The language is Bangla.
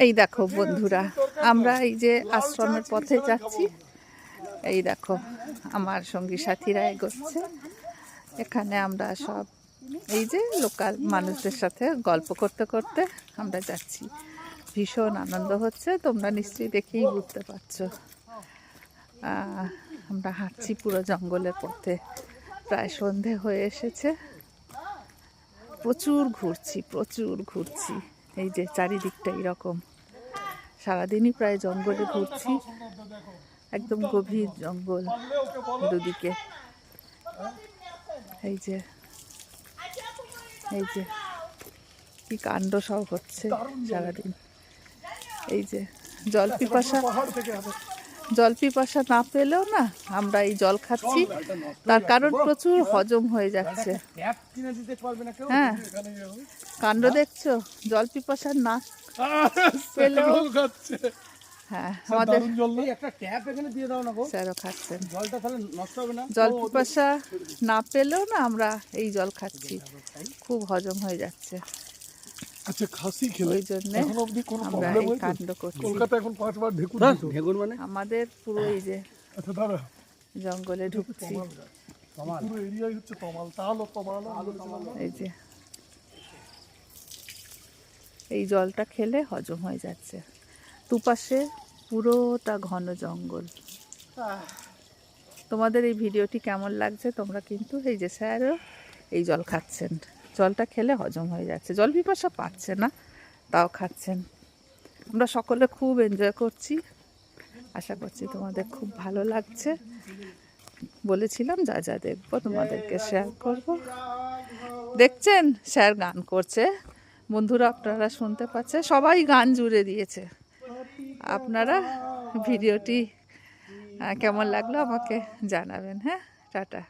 এই দেখো বন্ধুরা, আমরা এই যে আশ্রমের পথে যাচ্ছি। এই দেখো আমার সঙ্গী সাথীরা এগোচ্ছে। এখানে আমরা সব এই যে লোকাল মানুষদের সাথে গল্প করতে করতে আমরা যাচ্ছি। ভীষণ আনন্দ হচ্ছে, তোমরা নিশ্চয়ই দেখেই বুঝতে পারছো। আমরা হাঁটছি পুরো জঙ্গলের পথে, প্রায় সন্ধে হয়ে এসেছে। প্রচুর ঘুরছি। এই যে চারিদিকটা এরকম, সারাদিনই প্রায় জঙ্গলে ঘুরছি। একদম গভীর জঙ্গল দুদিকে। এই যে কি কাণ্ড সব হচ্ছে সারাদিন। এই যে জল পিপাসা না পেলেও না আমরা এই জল খাচ্ছি, তার কারণ প্রচুর হজম হয়ে যাচ্ছে। হ্যাঁ, কাণ্ড দেখছো, জল পিপাসা না পেলেও হ্যাঁ আমাদের স্যারও খাচ্ছেন। জল পিপাসা না পেলেও না আমরা এই জল খাচ্ছি, খুব হজম হয়ে যাচ্ছে। আচ্ছা, খাসি খেলে ওই জন্য আমরা এই কাণ্ড করছি। কলকাতা এখন 5 বার ঢেকুর মানে আমাদের পুরো এই যে আচ্ছা দাদা জঙ্গলে ঢুকছি। পুরো এরিয়াই হচ্ছে তমাল। এই যে এই জলটা খেলে হজম হয়ে যাচ্ছে। দুপাশে পুরোটা ঘন জঙ্গল। তোমাদের এই ভিডিওটি কেমন লাগছে তোমরা কিন্তু এই যে স্যারও এই জল খাচ্ছেন, জলটা খেলে হজম হয়ে যাচ্ছে। জল পিপাসা পাচ্ছে না, তাও খাচ্ছেন। আমরা সকলে খুব এনজয় করছি, আশা করছি তোমাদের খুব ভালো লাগছে। বলেছিলাম যা যা দেখবো তোমাদেরকে শেয়ার করব। দেখছেন স্যার গান করছে, বন্ধুরা আপনারা শুনতে পাচ্ছে, সবাই গান জুড়ে দিয়েছে। আপনারা ভিডিওটি কেমন লাগলো আমাকে জানাবেন। হ্যাঁ, টাটা।